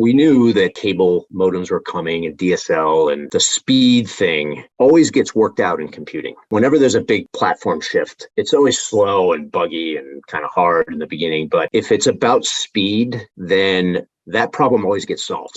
we knew that cable modems were coming and DSL, and the speed thing always gets worked out in computing. Whenever there's a big platform shift, it's always slow and buggy and kind of hard in the beginning. But if it's about speed, then that problem always gets solved.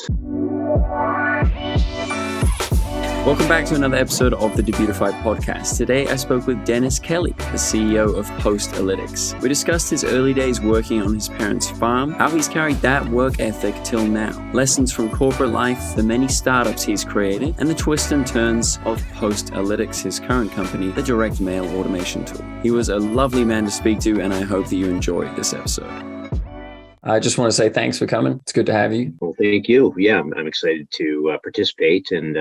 Welcome back to another episode of the Debutify podcast. Today, I spoke with Dennis Kelly, the CEO of Postalytics. We discussed his early days working on his parents' farm, how he's carried that work ethic till now, lessons from corporate life, the many startups he's created, and the twists and turns of Postalytics, his current company, the direct mail automation tool. He was a lovely man to speak to, and I hope that you enjoyed this episode. I just want to say thanks for coming. It's good to have you. Well, thank you. Yeah, I'm excited to participate and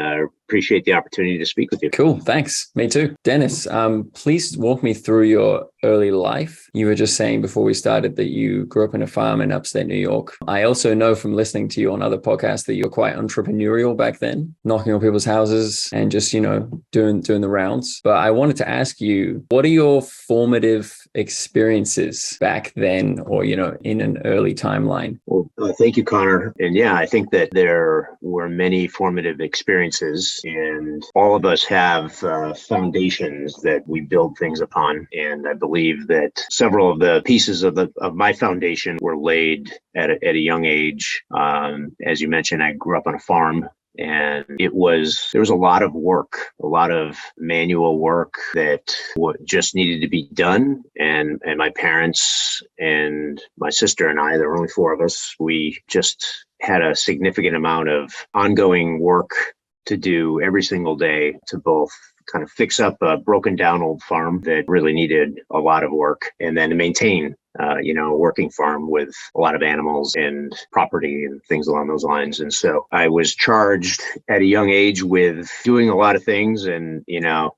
appreciate the opportunity to speak with you. Cool. Thanks. Me too. Dennis, please walk me through your early life. You were just saying before we started that you grew up in a farm in upstate New York. I also know from listening to you on other podcasts that you were quite entrepreneurial back then, knocking on people's houses and just, doing the rounds. But I wanted to ask you, what are your formative experiences back then or, in an early timeline? Well, thank you, Connor. And yeah, I think that there were many formative experiences, and all of us have foundations that we build things upon. And I believe that several of the pieces of my foundation were laid at a young age. As you mentioned, I grew up on a farm. And there was a lot of work, a lot of manual work that just needed to be done. And my parents and my sister and I, there were only four of us, we just had a significant amount of ongoing work to do every single day to both kind of fix up a broken down old farm that really needed a lot of work, and then to maintain a working farm with a lot of animals and property and things along those lines. And so I was charged at a young age with doing a lot of things. And,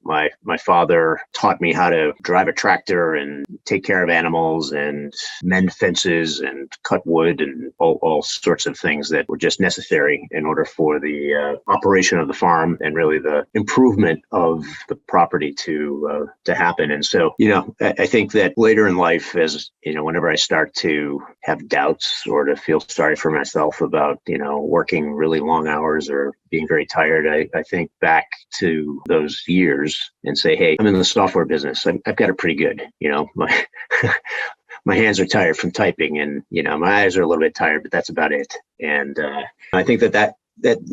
my father taught me how to drive a tractor and take care of animals and mend fences and cut wood and all sorts of things that were just necessary in order for the operation of the farm and really the improvement of the property to happen. And so, I think that later in life, as whenever I start to have doubts or to feel sorry for myself about, working really long hours or being very tired, I think back to those years and say, hey, I'm in the software business. I've got it pretty good. My my hands are tired from typing, and, my eyes are a little bit tired, but that's about it. And I think that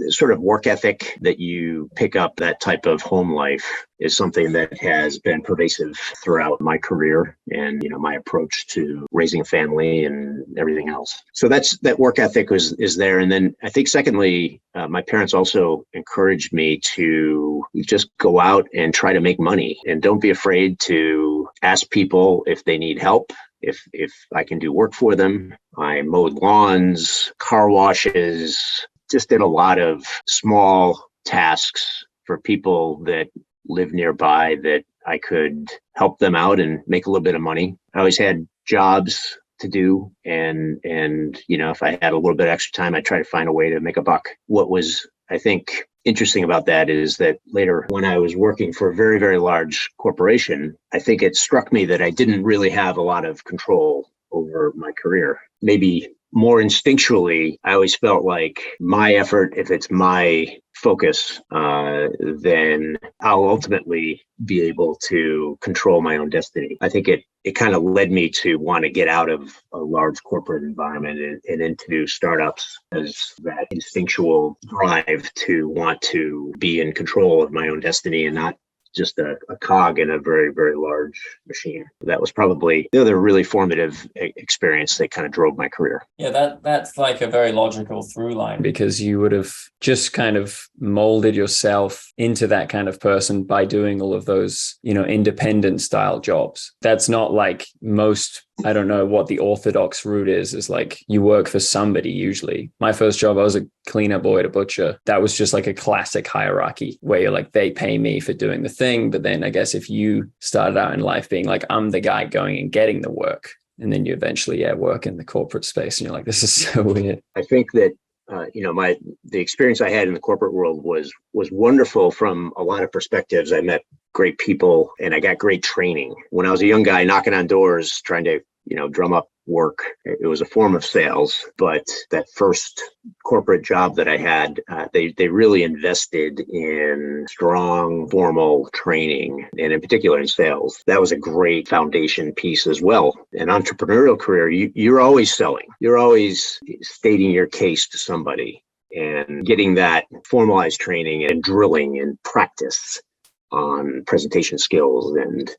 sort of work ethic that you pick up, that type of home life, is something that has been pervasive throughout my career and, my approach to raising a family and everything else. So that work ethic is there. And then I think secondly, my parents also encouraged me to just go out and try to make money, and don't be afraid to ask people if they need help. If I can do work for them. I mowed lawns, car washes, just did a lot of small tasks for people that live nearby that I could help them out and make a little bit of money. I always had jobs to do. And if I had a little bit of extra time, I try to find a way to make a buck. What was, I think, interesting about that is that later, when I was working for a very, very large corporation, I think it struck me that I didn't really have a lot of control over my career. Maybe more instinctually, I always felt like my effort, if it's my focus, then I'll ultimately be able to control my own destiny. I think it kind of led me to want to get out of a large corporate environment and into startups, as that instinctual drive to want to be in control of my own destiny and not just a cog in a very, very large machine. That was probably the other really formative experience that kind of drove my career. Yeah, that's like a very logical through line, because you would have just kind of molded yourself into that kind of person by doing all of those, independent style jobs. That's not like most, I don't know what the orthodox route is like you work for somebody usually. My first job, I was a cleaner boy at a butcher. That was just like a classic hierarchy where you're like, they pay me for doing the thing. But then I guess if you started out in life being like, I'm the guy going and getting the work, and then you eventually work in the corporate space and you're like, this is so weird. I think that the experience I had in the corporate world was wonderful from a lot of perspectives. I met great people and I got great training. When I was a young guy knocking on doors, trying to, drum up work. It was a form of sales, but that first corporate job that I had, they really invested in strong formal training, and in particular in sales. That was a great foundation piece as well. An entrepreneurial career, you're always selling. You're always stating your case to somebody and getting that formalized training and drilling and practice on presentation skills and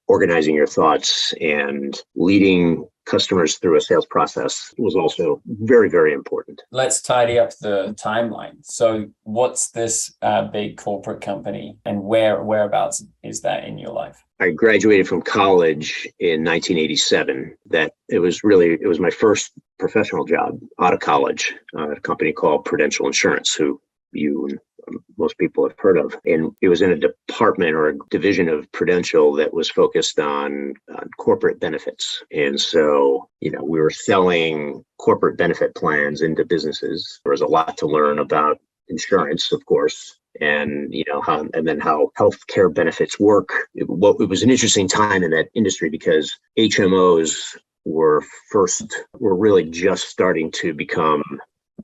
organizing your thoughts and leading customers through a sales process was also very, very important. Let's tidy up the timeline. So what's this big corporate company, and whereabouts is that in your life? I graduated from college in 1987. It was my first professional job out of college at a company called Prudential Insurance, who you and most people have heard of. And it was in a department or a division of Prudential that was focused on corporate benefits. And so, we were selling corporate benefit plans into businesses. There was a lot to learn about insurance, of course, and how healthcare benefits work. It was an interesting time in that industry because HMOs were really just starting to become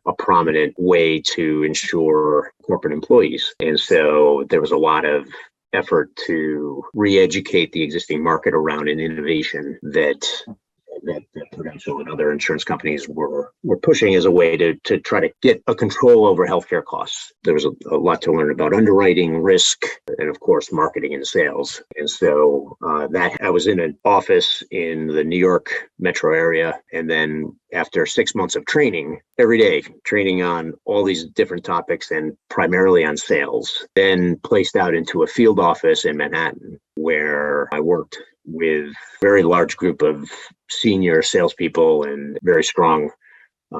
a prominent way to insure corporate employees. And so there was a lot of effort to re-educate the existing market around an innovation that Prudential and other insurance companies were pushing as a way to try to get a control over healthcare costs. There was a lot to learn about underwriting, risk, and of course, marketing and sales. And so I was in an office in the New York metro area. And then after 6 months of training, every day, training on all these different topics and primarily on sales, then placed out into a field office in Manhattan where I worked with a very large group of senior salespeople and very strong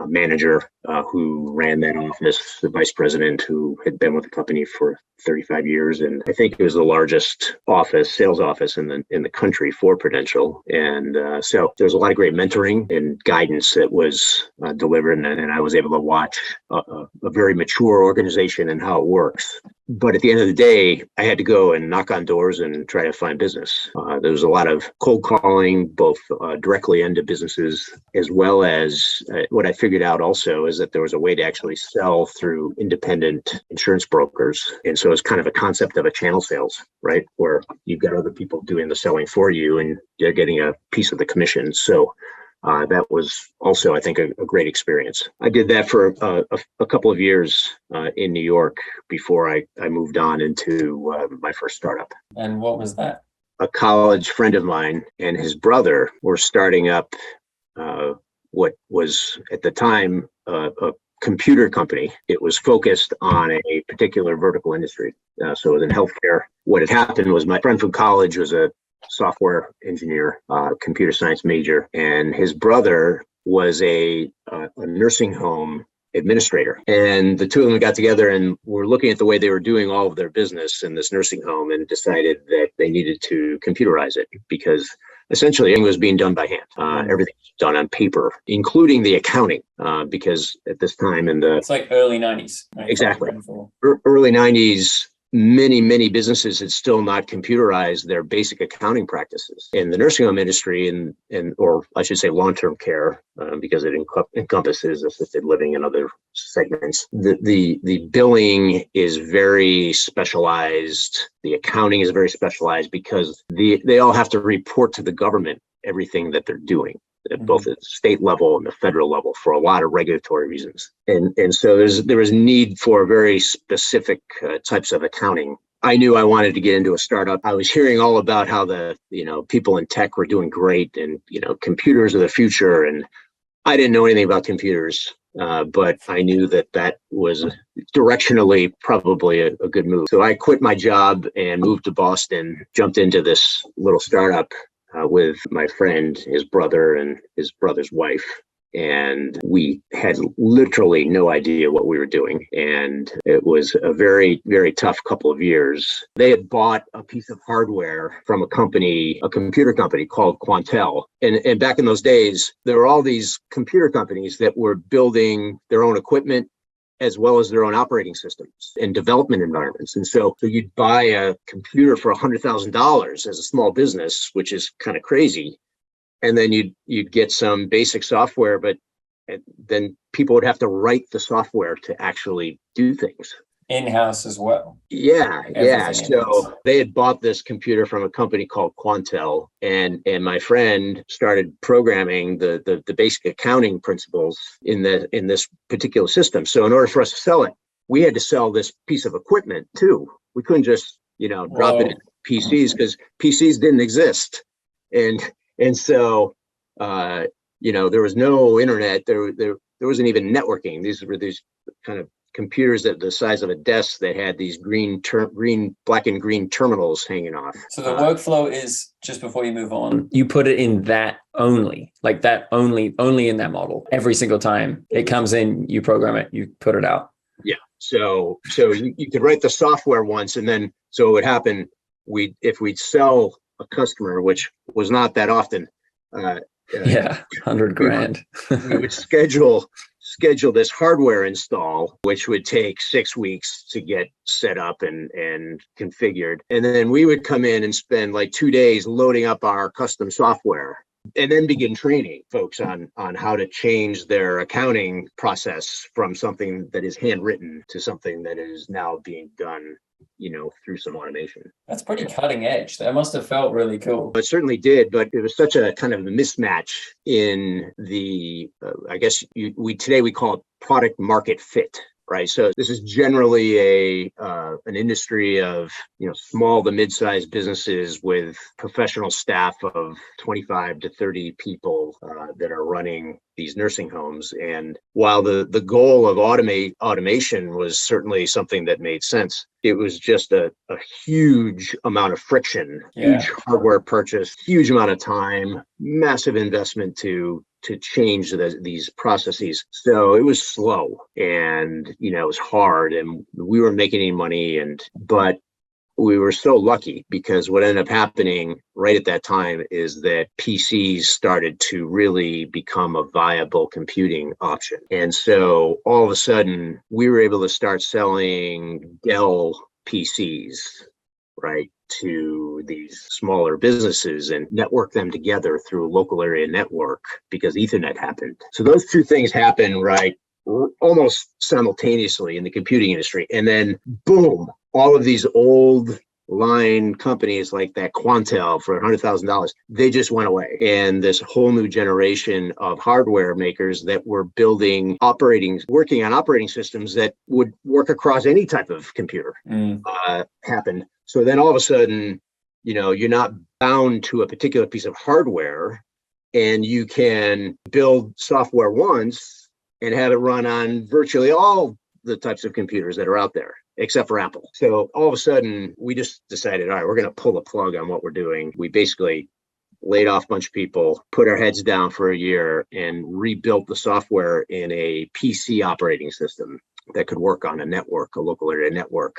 manager who ran that office, the vice president who had been with the company for 35 years. And I think it was the largest sales office in the country for Prudential. And so there's a lot of great mentoring and guidance that was delivered. And I was able to watch a very mature organization and how it works. But at the end of the day, I had to go and knock on doors and try to find business. There was a lot of cold calling, both directly into businesses, as well as what I figured out also is that there was a way to actually sell through independent insurance brokers. And so it's kind of a concept of a channel sales, right? Where you've got other people doing the selling for you and they're getting a piece of the commission. So that was also, I think, a great experience. I did that for a couple of years in New York before I moved on into my first startup. And what was that? A college friend of mine and his brother were starting up what was at the time a computer company. It was focused on a particular vertical industry. So it was in healthcare. What had happened was my friend from college was a software engineer, computer science major, and his brother was a nursing home administrator. And the two of them got together and were looking at the way they were doing all of their business in this nursing home and decided that they needed to computerize it because essentially everything was being done by hand. Everything was done on paper, including the accounting, because at this time it's like early 90s. Right? Exactly. Early 90s. Many businesses had still not computerized their basic accounting practices. In the nursing home industry, or I should say long-term care, because it encompasses assisted living and other segments, the billing is very specialized. The accounting is very specialized because they all have to report to the government everything that they're doing, at both at the state level and the federal level, for a lot of regulatory reasons. And so there was need for very specific types of accounting. I knew I wanted to get into a startup. I was hearing all about how the people in tech were doing great and computers are the future. And I didn't know anything about computers, but I knew that was directionally probably a good move. So I quit my job and moved to Boston, jumped into this little startup with my friend, his brother, and his brother's wife. And we had literally no idea what we were doing. And it was a very, very tough couple of years. They had bought a piece of hardware from a computer company called Quantel. And back in those days, there were all these computer companies that were building their own equipment as well as their own operating systems and development environments. And so you'd buy a computer for $100,000 as a small business, which is kind of crazy. and then you'd get some basic software, but then people would have to write the software to actually do things. In-house as well. Yeah. Everything in-house. So they had bought this computer from a company called Quantel, and my friend started programming the basic accounting principles in this particular system. So in order for us to sell it, we had to sell this piece of equipment too. We couldn't just drop it in PCs, because PCs didn't exist, and so there was no internet. There wasn't even networking. These were these kind of computers that the size of a desk that had these black and green terminals hanging off. So the workflow is, just before you move on, you put it in that only in that model. Every single time it comes in, you program it, you put it out. Yeah. So you could write the software once, and then so it would happen. If we'd sell a customer, which was not that often. 100 grand. We would schedule this hardware install, which would take 6 weeks to get set up and configured. And then we would come in and spend like 2 days loading up our custom software, and then begin training folks on how to change their accounting process from something that is handwritten to something that is now being done through some automation. That's pretty cutting edge. That must have felt really cool. It certainly did, but it was such a kind of a mismatch in the, I guess today we call it product market fit, right? So this is generally an industry of small to mid-sized businesses with professional staff of 25 to 30 people that are running these nursing homes. And while the goal of automation was certainly something that made sense, it was just a huge amount of friction, huge hardware purchase, huge amount of time, massive investment to change these processes. So it was slow, and it was hard, and we weren't making any money, but we were so lucky, because what ended up happening right at that time is that PCs started to really become a viable computing option. And so all of a sudden we were able to start selling Dell PCs, right, to these smaller businesses and network them together through a local area network, because Ethernet happened. So those two things happen, right, almost simultaneously in the computing industry. And then boom, all of these old line companies like that Quantel for $100,000, they just went away. And this whole new generation of hardware makers that were working on operating systems that would work across any type of computer happened. So then all of a sudden, you're not bound to a particular piece of hardware, and you can build software once and have it run on virtually all the types of computers that are out there, except for Apple. So all of a sudden, we just decided, all right, we're going to pull the plug on what we're doing. We basically laid off a bunch of people, put our heads down for a year, and rebuilt the software in a PC operating system that could work on a local area network.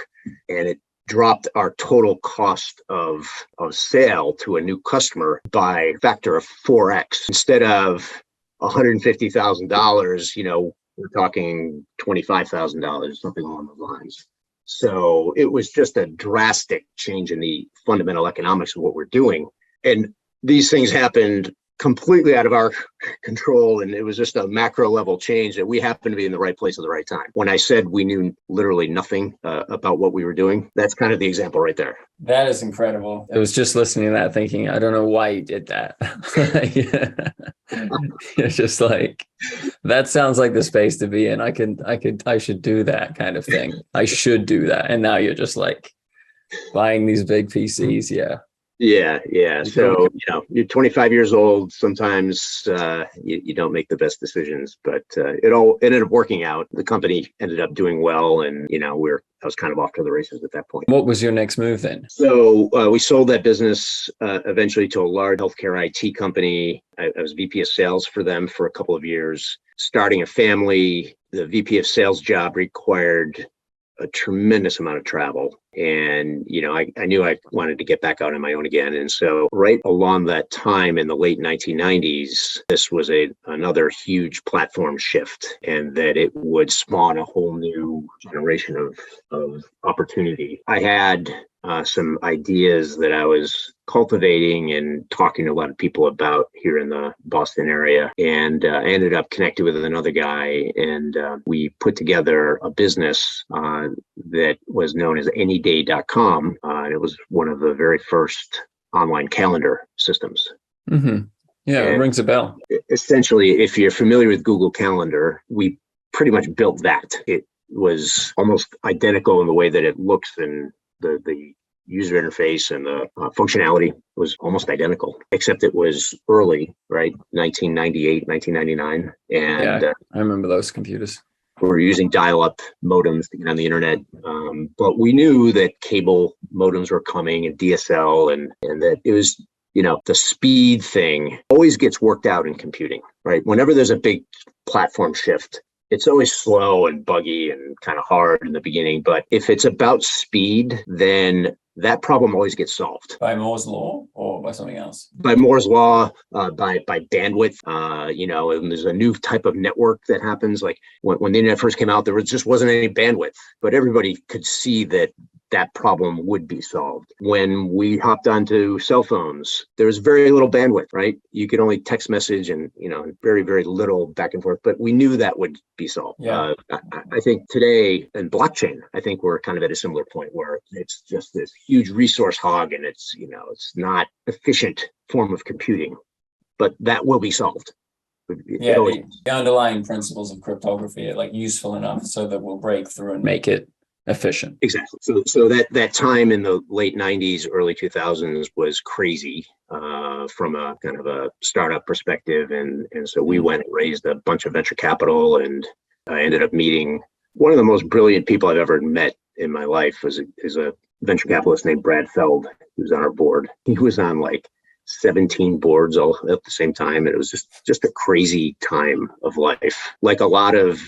And it dropped our total cost of sale to a new customer by a factor of 4x. Instead of $150,000, we're talking $25,000, something along those lines. So it was just a drastic change in the fundamental economics of what we're doing. And these things happened completely out of our control. And it was just a macro level change that we happened to be in the right place at the right time. When I said we knew literally nothing about what we were doing, that's kind of the example right there. That is incredible. I was just listening to that thinking, I don't know why you did that. It's just like, that sounds like the space to be in. I should do that kind of thing. I should do that. And now you're just like buying these big PCs. Yeah. Yeah. So, you're 25 years old. Sometimes you don't make the best decisions, but it all ended up working out. The company ended up doing well, and I was kind of off to the races at that point. What was your next move then? So we sold that business eventually to a large healthcare IT company. I was VP of sales for them for a couple of years. Starting a family, the VP of sales job required a tremendous amount of travel. And, I knew I wanted to get back out on my own again. And so right along that time in the late 1990s, this was another huge platform shift, and that it would spawn a whole new generation of opportunity. I had some ideas that I was cultivating and talking to a lot of people about here in the Boston area, and I ended up connected with another guy, and we put together a business that was known as anyday.com. And it was one of the very first online calendar systems. Mm-hmm. Yeah, it rings a bell. Essentially, if you're familiar with Google Calendar, we pretty much built that. It was almost identical in the way that it looks, and the user interface and the functionality was almost identical, except it was early, right? 1998, 1999. And yeah, I remember those computers. We were using dial-up modems to get on the internet. But we knew that cable modems were coming and DSL, and that it was, the speed thing always gets worked out in computing, right? Whenever there's a big platform shift, it's always slow and buggy and kind of hard in the beginning. But if it's about speed, then that problem always gets solved. By Moore's Law or by something else? By Moore's Law, by bandwidth, and there's a new type of network that happens. Like when the internet first came out, there just wasn't any bandwidth, but everybody could see that problem would be solved. When we hopped onto cell phones, there was very little bandwidth, right? You could only text message and, very, very little back and forth, but we knew that would be solved. Yeah. I think today in blockchain, I think we're kind of at a similar point where it's just this huge resource hog, and it's not efficient form of computing, but that will be solved. Yeah, the underlying principles of cryptography are useful enough so that we'll break through and make it efficient. Exactly. So that time in the late 90s, early 2000s was crazy from a kind of a startup perspective. And so we went and raised a bunch of venture capital, and I ended up meeting one of the most brilliant people I've ever met in my life is a venture capitalist named Brad Feld. He was on our board. He was on 17 boards all at the same time. And it was just a crazy time of life. Like a lot of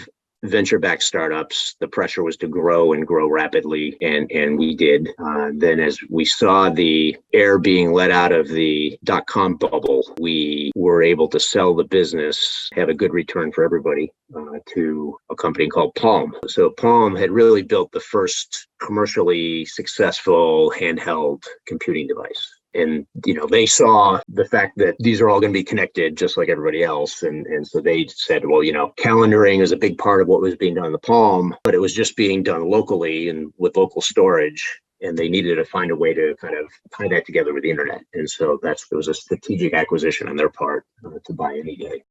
venture-backed startups, the pressure was to grow and grow rapidly, and we did. Then as we saw the air being let out of the dot-com bubble, we were able to sell the business, have a good return for everybody, to a company called Palm. So Palm had really built the first commercially successful handheld computing device. And, they saw the fact that these are all going to be connected just like everybody else. And so they said, well, calendaring is a big part of what was being done in the Palm, but it was just being done locally and with local storage. And they needed to find a way to kind of tie that together with the internet. And so it was a strategic acquisition on their part to buy Anyday.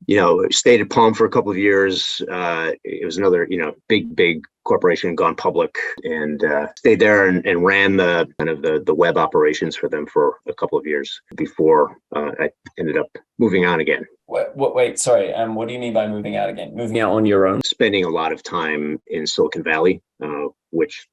Stayed at Palm for a couple of years. It was another, big corporation gone public, and stayed there and ran the kind of the web operations for them for a couple of years before I ended up moving on again. Wait, sorry. What do you mean by moving out again? Moving out on your own? Spending a lot of time in Silicon Valley, which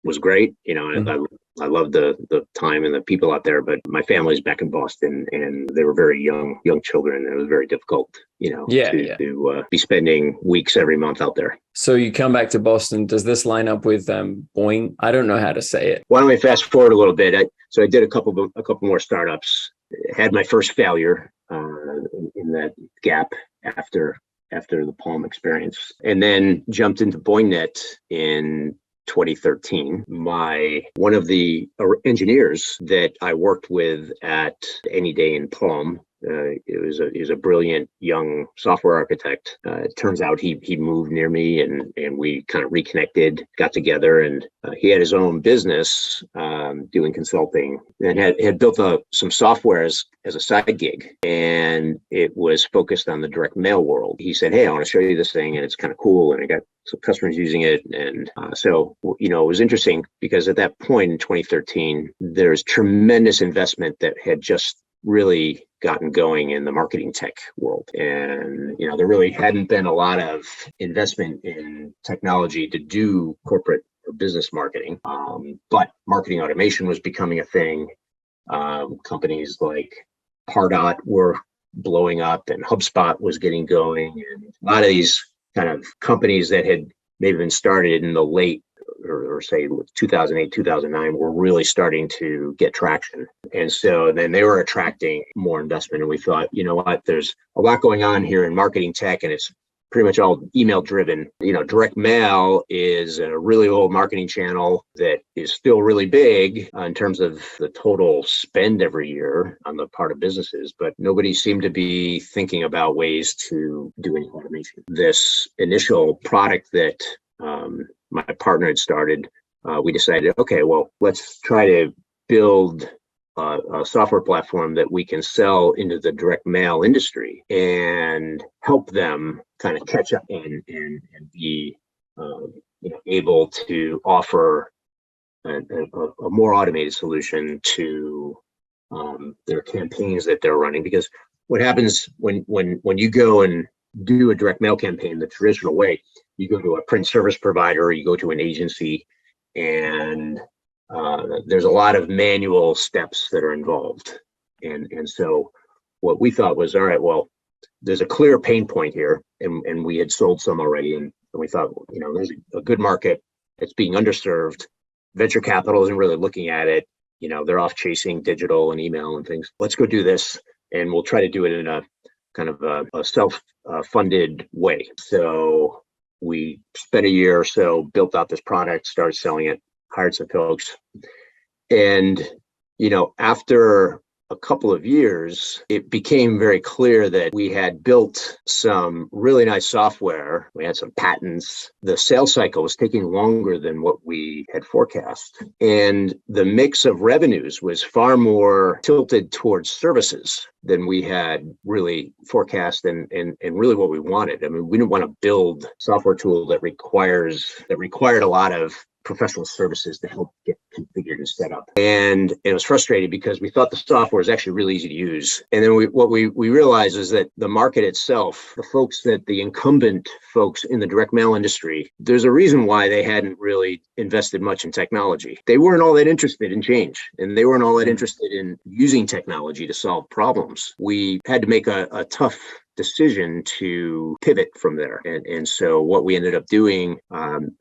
was great. I loved the time and the people out there, but my family's back in Boston, and they were very young children. And it was very difficult, to be spending weeks every month out there. So you come back to Boston. Does this line up with Boeing? I don't know how to say it. Why don't we fast forward a little bit? I did a couple more startups. Had my first failure in that gap after the Palm experience, and then jumped into BoingNet in 2013. One of the engineers that I worked with at Anyday in Palm, he was a brilliant young software architect. It turns out he moved near me, and we kind of reconnected, got together, and he had his own business doing consulting, and had built some software as a side gig, and it was focused on the direct mail world. He said, "Hey, I want to show you this thing, and it's kind of cool," and I got some customers using it. And so it was interesting because at that point in 2013, there's tremendous investment that had just really gotten going in the marketing tech world. And, there really hadn't been a lot of investment in technology to do corporate or business marketing. But marketing automation was becoming a thing. Companies like Pardot were blowing up, and HubSpot was getting going. And a lot of these kind of companies that had maybe been started in the late or say 2008, 2009 were really starting to get traction. And so then they were attracting more investment. And we thought, you know what, there's a lot going on here in marketing tech, and it's pretty much all email driven. Direct mail is a really old marketing channel that is still really big in terms of the total spend every year on the part of businesses, but nobody seemed to be thinking about ways to do any automation. This initial product that my partner had started, we decided, okay, well, let's try to build a software platform that we can sell into the direct mail industry and help them kind of catch up and be able to offer a more automated solution to their campaigns that they're running. Because what happens when you go and do a direct mail campaign the traditional way, you go to a print service provider, you go to an agency, and there's a lot of manual steps that are involved. And so what we thought was, all right, well, there's a clear pain point here, and we had sold some already, and we thought, there's a good market. It's being underserved. Venture capital isn't really looking at it. They're off chasing digital and email and things. Let's go do this, and we'll try to do it in a kind of a self-funded way. So we spent a year or so, built out this product, started selling it, hired some folks. And, after a couple of years, it became very clear that we had built some really nice software. We had some patents. The sales cycle was taking longer than what we had forecast. And the mix of revenues was far more tilted towards services than we had really forecast and really what we wanted. I mean, we didn't want to build a software tool that required a lot of professional services to help get configured and set up. And it was frustrating because we thought the software was actually really easy to use. And then what we realized is that the market itself, the incumbent folks in the direct mail industry, there's a reason why they hadn't really invested much in technology. They weren't all that interested in change, and they weren't all that interested in using technology to solve problems. We had to make a tough decision to pivot from there. And so what we ended up doing,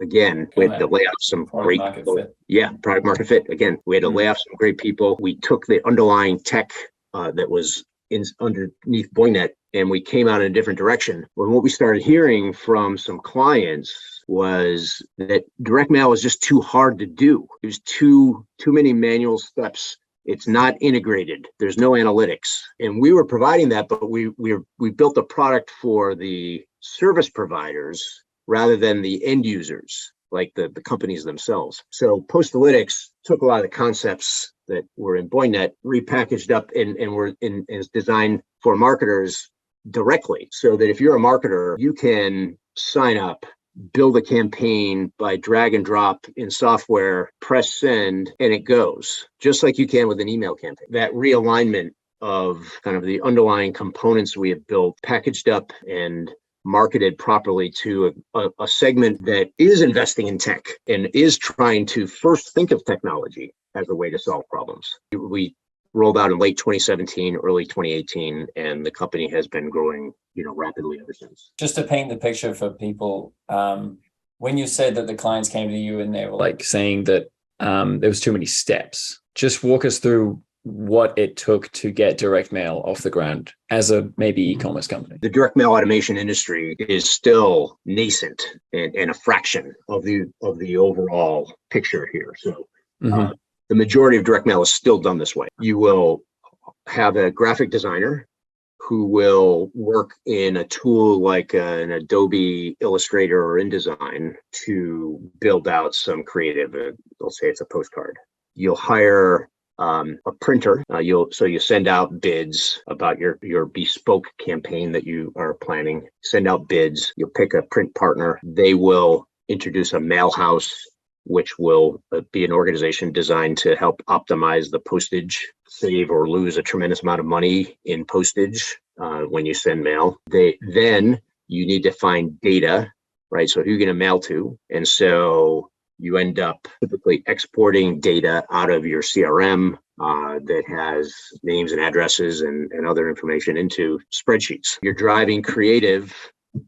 again, we had to lay off some great people. Yeah, product market fit. Again, we had to lay off some great people. We took the underlying tech that was underneath Boynet, and we came out in a different direction. When what we started hearing from some clients was that direct mail was just too hard to do. It was too many manual steps. It's not integrated. There's no analytics. And we were providing that, but we built a product for the service providers rather than the end users, like the companies themselves. So Postalytics took a lot of the concepts that were in Boynet, repackaged up and were is designed for marketers directly. So that if you're a marketer, you can sign up, build a campaign by drag and drop in software, press send, and it goes, just like you can with an email campaign. That realignment of kind of the underlying components we have built, packaged up and marketed properly to a segment that is investing in tech and is trying to first think of technology as a way to solve problems. We rolled out in late 2017, early 2018, and the company has been growing, rapidly ever since. Just to paint the picture for people, when you said that the clients came to you and they were like saying that there was too many steps, just walk us through what it took to get direct mail off the ground as a maybe e-commerce company. The direct mail automation industry is still nascent and a fraction of the overall picture here. So the majority of direct mail is still done this way. You will have a graphic designer who will work in a tool like an Adobe Illustrator or InDesign to build out some creative, they'll say it's a postcard. You'll hire a printer. You send out bids about your bespoke campaign that you are planning. Send out bids. You'll pick a print partner. They will introduce a mail house, which will be an organization designed to help optimize the postage, save or lose a tremendous amount of money in postage when you send mail. Then you need to find data, right? So who you're going to mail to. And so you end up typically exporting data out of your CRM that has names and addresses and other information into spreadsheets. You're driving creative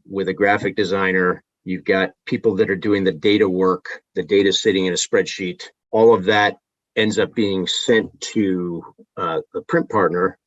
with a graphic designer. You've got people that are doing the data work, the data sitting in a spreadsheet. All of that ends up being sent to the print partner,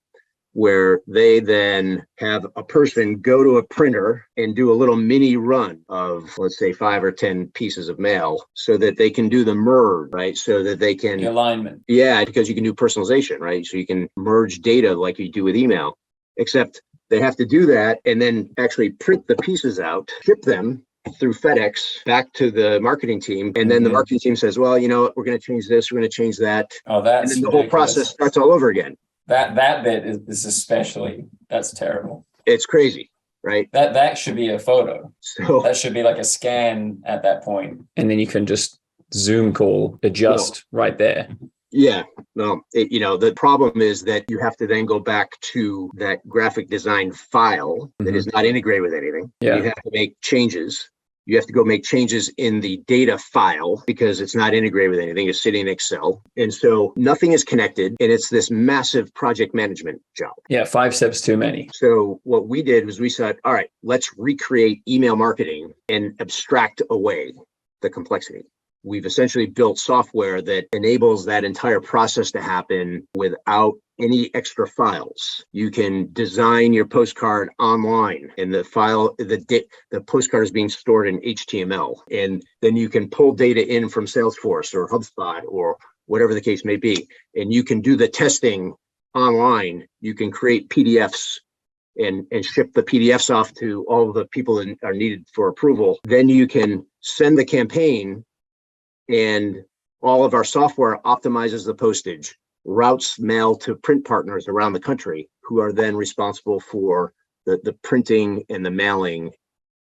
where they then have a person go to a printer and do a little mini run of, let's say, 5 or 10 pieces of mail so that they can do the merge, right? So that they can... The alignment. Yeah, because you can do personalization, right? So you can merge data like you do with email, except they have to do that and then actually print the pieces out, ship them through FedEx back to the marketing team. And then the marketing team says, well, you know what, we're going to change this, we're going to change that. Oh, that's and then the ridiculous. whole process starts all over again. That bit is especially, that's terrible. It's crazy, right? That should be a photo. So that should be like a scan at that point. And then you can just Zoom call, adjust right there. Yeah, well, the problem is that you have to then go back to that graphic design file that is not integrated with anything. Yeah. You have to make changes. You have to go make changes in the data file because it's not integrated with anything. It's sitting in Excel. And so nothing is connected. And it's this massive project management job. Yeah, 5 steps too many. So what we did was we said, all right, let's recreate email marketing and abstract away the complexity. We've essentially built software that enables that entire process to happen without any extra files. You can design your postcard online, and the postcard is being stored in HTML. And then you can pull data in from Salesforce or HubSpot or whatever the case may be. And you can do the testing online. You can create PDFs and ship the PDFs off to all of the people that are needed for approval. Then you can send the campaign, and all of our software optimizes the postage, routes mail to print partners around the country who are then responsible for the printing and the mailing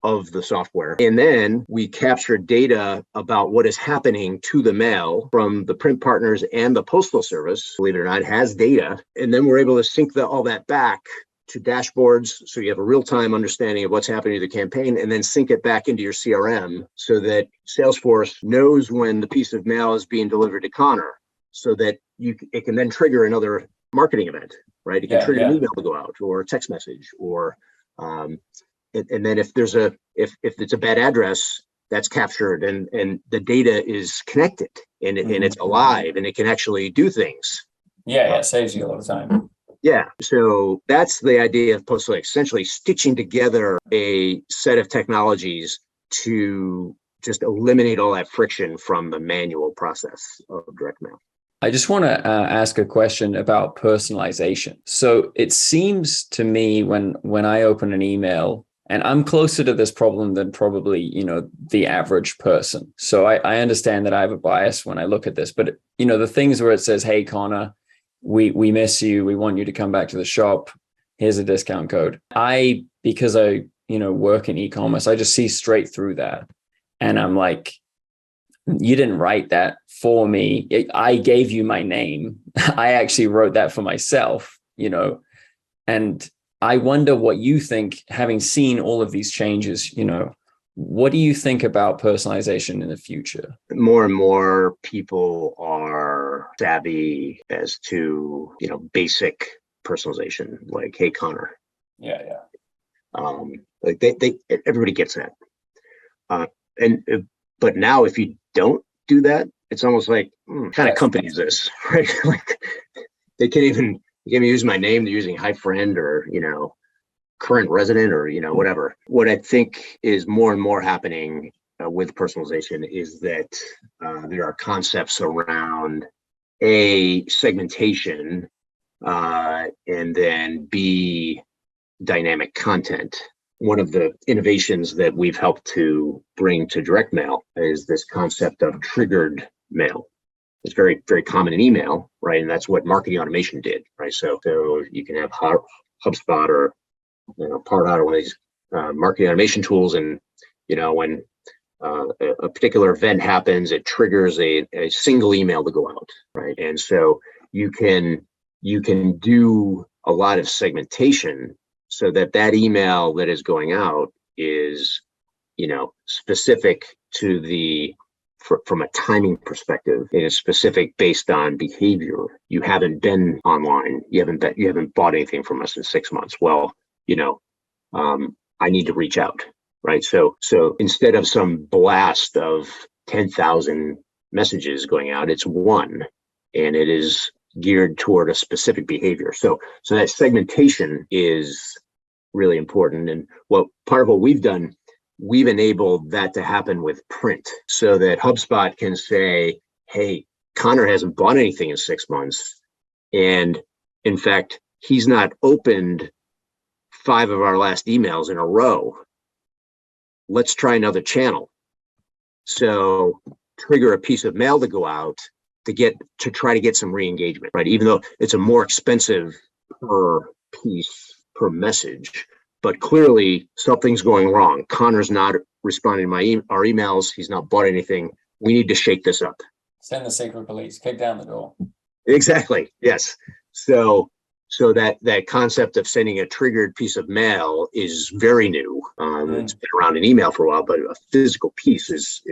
of the software. And then we capture data about what is happening to the mail from the print partners, and the Postal Service, believe it or not, has data. And then we're able to sync all that back to dashboards, so you have a real-time understanding of what's happening to the campaign, and then sync it back into your CRM so that Salesforce knows when the piece of mail is being delivered to Connor, so that it can then trigger another marketing event, right? It can trigger an email to go out, or a text message, or and then if it's a bad address, that's captured, and the data is connected, and it's alive, and it can actually do things. Yeah, it saves you a lot of time. Yeah, so that's the idea of Postalytics, essentially stitching together a set of technologies to just eliminate all that friction from the manual process of direct mail. I just want to ask a question about personalization. So it seems to me when I open an email, and I'm closer to this problem than probably, the average person. So I understand that I have a bias when I look at this, but the things where it says, hey, Connor, we miss you. We want you to come back to the shop. Here's a discount code. Because I work in e-commerce, I just see straight through that. And I'm like, you didn't write that for me. I gave you my name. I actually wrote that for myself, and I wonder what you think, having seen all of these changes, what do you think about personalization in the future? More and more people are savvy as to, basic personalization, like, hey, Connor. Yeah. Like everybody gets that. But now if you don't do that, it's almost like, what kind of company is this, right? Like they can't even use my name. They're using hi friend or, current resident or, whatever. What I think is more and more happening with personalization is that there are concepts around A, segmentation, and then B, dynamic content. One of the innovations that we've helped to bring to direct mail is this concept of triggered mail. It's very, very common in email, right? And that's what marketing automation did, right? So you can have HubSpot or Pardot or one of these marketing automation tools, and when a particular event happens, it triggers a single email to go out, right? And so you can do a lot of segmentation so that email that is going out is, specific to from a timing perspective. It is specific based on behavior. You haven't been online. You haven't bought anything from us in 6 months. Well, I need to reach out, right? So instead of some blast of 10,000 messages going out, it's one, and it is geared toward a specific behavior. So that segmentation is really important. And part of what we've done, we've enabled that to happen with print so that HubSpot can say, hey, Connor hasn't bought anything in 6 months. And in fact, he's not opened 5 of our last emails in a row. Let's try another channel. So trigger a piece of mail to go out to try to get some re-engagement, right? Even though it's a more expensive per piece, per message, but clearly something's going wrong. Connor's not responding to our emails. He's not bought anything. We need to shake this up. Send the secret police, kick down the door. Exactly. Yes. So that concept of sending a triggered piece of mail is very new. It's been around in email for a while, but a physical piece is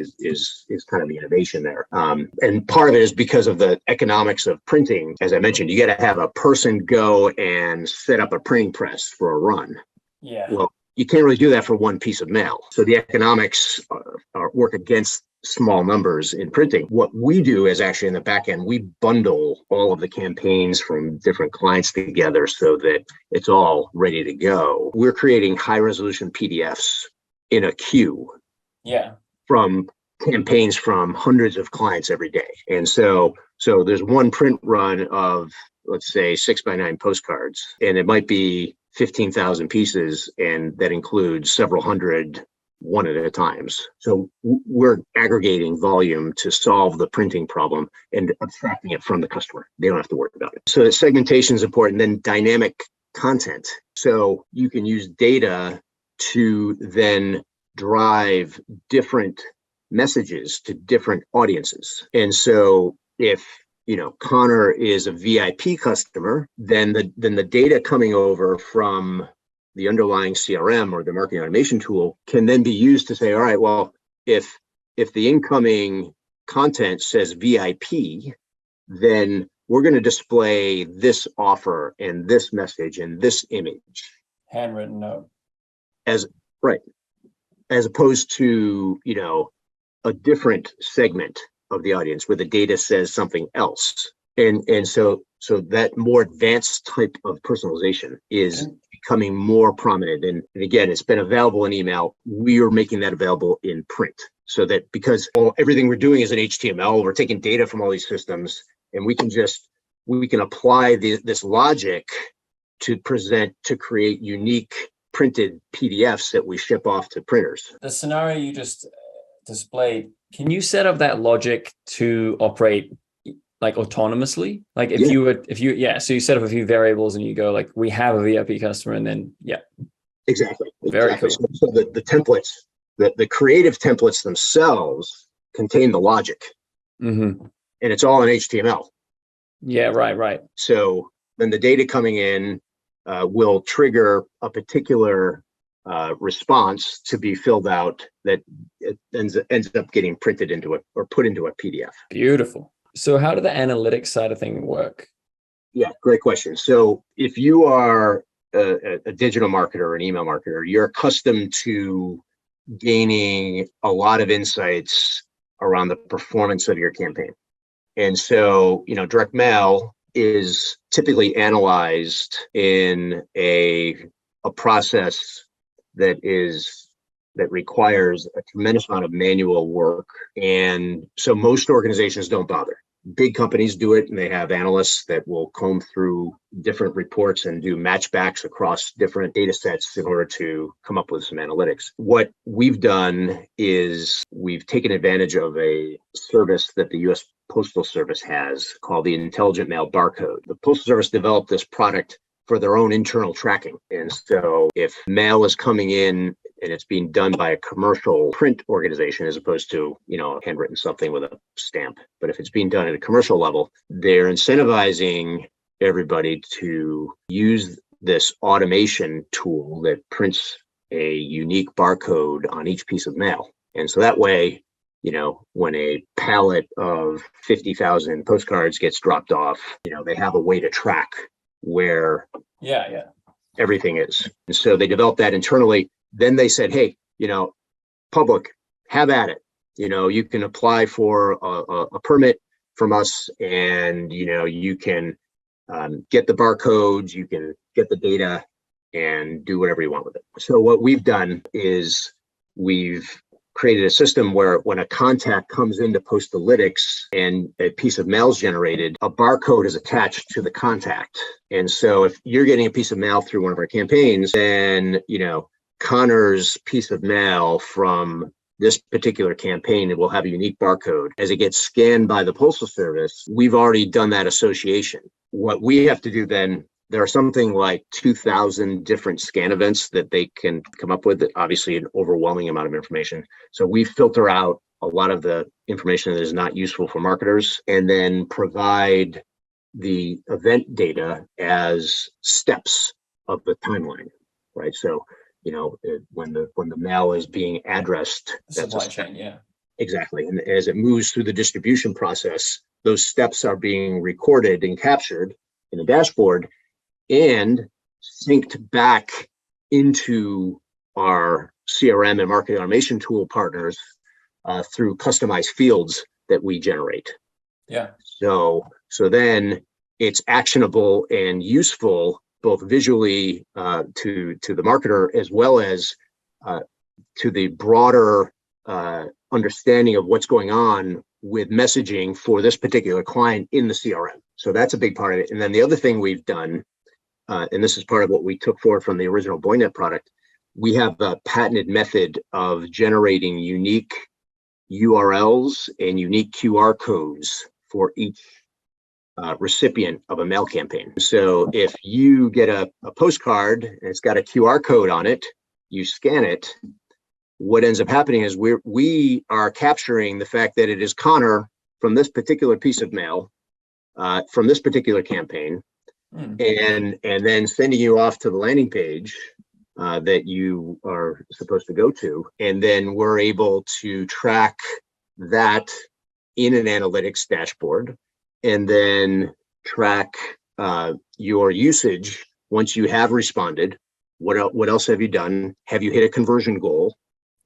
kind of the innovation there. And part of it is because of the economics of printing. As I mentioned, you got to have a person go and set up a printing press for a run. Yeah. Well, you can't really do that for one piece of mail. So the economics work against small numbers in printing. What we do is actually in the back end, we bundle all of the campaigns from different clients together so that it's all ready to go. We're creating high resolution PDFs in a queue. Yeah. From campaigns from hundreds of clients every day. And so there's one print run of, let's say, 6x9 postcards, and it might be 15,000 pieces, and that includes several hundred one at a times. So we're aggregating volume to solve the printing problem and abstracting it from the customer. They don't have to worry about it. So segmentation is important. Then dynamic content. So you can use data to then drive different messages to different audiences. And so if Connor is a VIP customer, then the data coming over from the underlying CRM or the marketing automation tool can then be used to say, all right, well, if the incoming content says VIP, then we're going to display this offer and this message and this image. Handwritten note. As opposed to, a different segment of the audience where the data says something else. And so that more advanced type of personalization is becoming more prominent. And again, it's been available in email. We are making that available in print so that because everything we're doing is in HTML, we're taking data from all these systems, and we can apply this logic to create unique printed PDFs that we ship off to printers. The scenario you just displayed, can you set up that logic to operate like autonomously? Like so you set up a few variables and you go like, we have a VIP customer, and then Exactly. Very cool. So the templates, the creative templates themselves contain the logic, and it's all in HTML. Yeah, right. So then the data coming in will trigger a particular response to be filled out that it ends up getting printed into or put into a PDF. Beautiful. So how do the analytics side of things work? Yeah, great question. So if you are a digital marketer or an email marketer, you're accustomed to gaining a lot of insights around the performance of your campaign. And so, direct mail is typically analyzed in a process that requires a tremendous amount of manual work. And so most organizations don't bother. Big companies do it, and they have analysts that will comb through different reports and do matchbacks across different data sets in order to come up with some analytics. What we've done is we've taken advantage of a service that the U.S. Postal Service has called the Intelligent Mail Barcode. The Postal Service developed this product for their own internal tracking. And so if mail is coming in and it's being done by a commercial print organization as opposed to, handwritten something with a stamp, but if it's being done at a commercial level, they're incentivizing everybody to use this automation tool that prints a unique barcode on each piece of mail. And so that way, when a pallet of 50,000 postcards gets dropped off, they have a way to track where everything is. And so they developed that internally. Then they said, hey, public, have at it. You can apply for a permit. from us, and you can get the barcodes, you can get the data, and do whatever you want with it. So what we've done is we've created a system where when a contact comes into Postalytics and a piece of mail is generated, a barcode is attached to the contact. And so if you're getting a piece of mail through one of our campaigns, then, Connor's piece of mail from this particular campaign, it will have a unique barcode. As it gets scanned by the Postal Service, we've already done that association. What we have to do then, there are something like 2,000 different scan events that they can come up with, obviously an overwhelming amount of information. So we filter out a lot of the information that is not useful for marketers and then provide the event data as steps of the timeline, right? So, when the mail is being addressed, that's supply chain, yeah. Exactly. And as it moves through the distribution process, those steps are being recorded and captured in a dashboard and synced back into our CRM and marketing automation tool partners through customized fields that we generate. Yeah. So then it's actionable and useful both visually to the marketer as well as to the broader understanding of what's going on with messaging for this particular client in the CRM. So that's a big part of it. And then the other thing we've done, and this is part of what we took forward from the original BoyNet product, we have a patented method of generating unique URLs and unique QR codes for each recipient of a mail campaign. So if you get a postcard and it's got a QR code on it, you scan it, what ends up happening is we are capturing the fact that it is Connor from this particular piece of mail, from this particular campaign, and then sending you off to the landing page that you are supposed to go to. And then we're able to track that in an analytics dashboard and then track your usage once you have responded. What else have you done? Have you hit a conversion goal?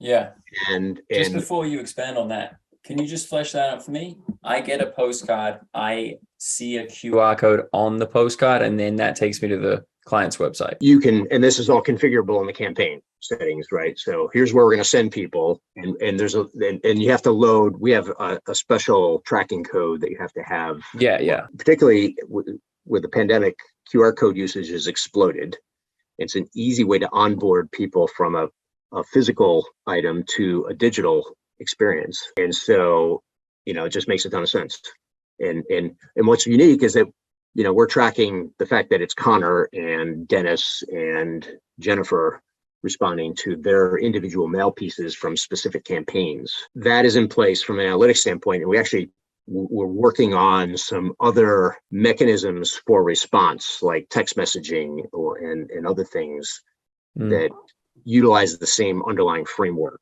Yeah. And just before you expand on that, can you just flesh that out for me? I get a postcard, I see a QR code on the postcard, and then that takes me to the client's website. You can, and this is all configurable in the campaign settings, right? So here's where we're going to send people, and there's and you have to load. We have a special tracking code that you have to have. Yeah. Particularly with the pandemic, QR code usage has exploded. It's an easy way to onboard people from a physical item to a digital experience, and so it just makes a ton of sense. And what's unique is that we're tracking the fact that it's Connor and Dennis and Jennifer responding to their individual mail pieces from specific campaigns. That is in place from an analytics standpoint, and we're working on some other mechanisms for response, like text messaging and other things that utilize the same underlying framework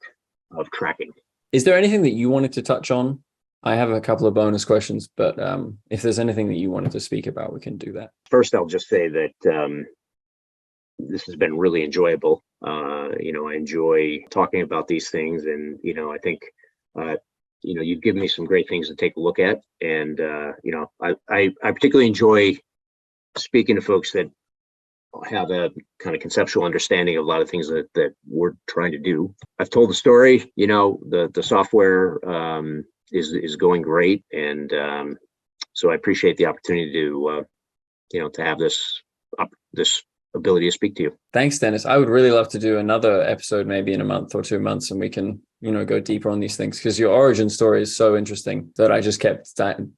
of tracking. Is there anything that you wanted to touch on? I have a couple of bonus questions, but if there's anything that you wanted to speak about, we can do that. First, I'll just say that this has been really enjoyable. I enjoy talking about these things, and I think you've given me some great things to take a look at, and I particularly enjoy speaking to folks that have a kind of conceptual understanding of a lot of things that we're trying to do. I've told the story. The software is going great, and so I appreciate the opportunity to have this ability to speak to you. Thanks, Dennis. I would really love to do another episode maybe in a month or 2 months, and we can go deeper on these things, because your origin story is so interesting that I just kept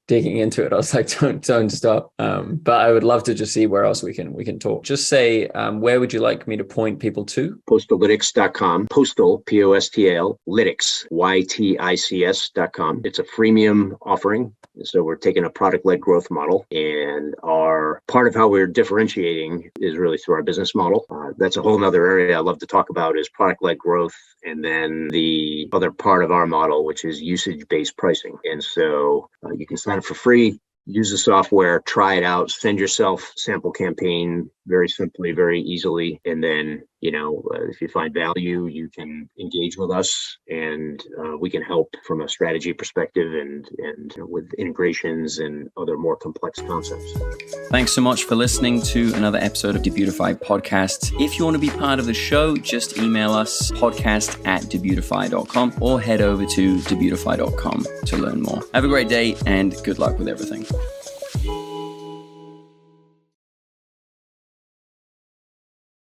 digging into it. I was like, don't stop. But I would love to just see where else we can talk. Just say, where would you like me to point people to? Postalytics.com. Postal, P-O-S-T-A-L, Lytics, Y-T-I-C-S.com. It's a freemium offering. So we're taking a product-led growth model, and our part of how we're differentiating is really through our business model. That's a whole nother area I love to talk about, is product-led growth, and then the other part of our model, which is usage-based pricing. And so you can sign up for free, use the software, try it out, send yourself sample campaign very simply, very easily. And then, if you find value, you can engage with us, and we can help from a strategy perspective and with integrations and other more complex concepts. Thanks so much for listening to another episode of Debutify Podcast. If you want to be part of the show, just email us podcast@debutify.com or head over to debutify.com to learn more. Have a great day and good luck with everything.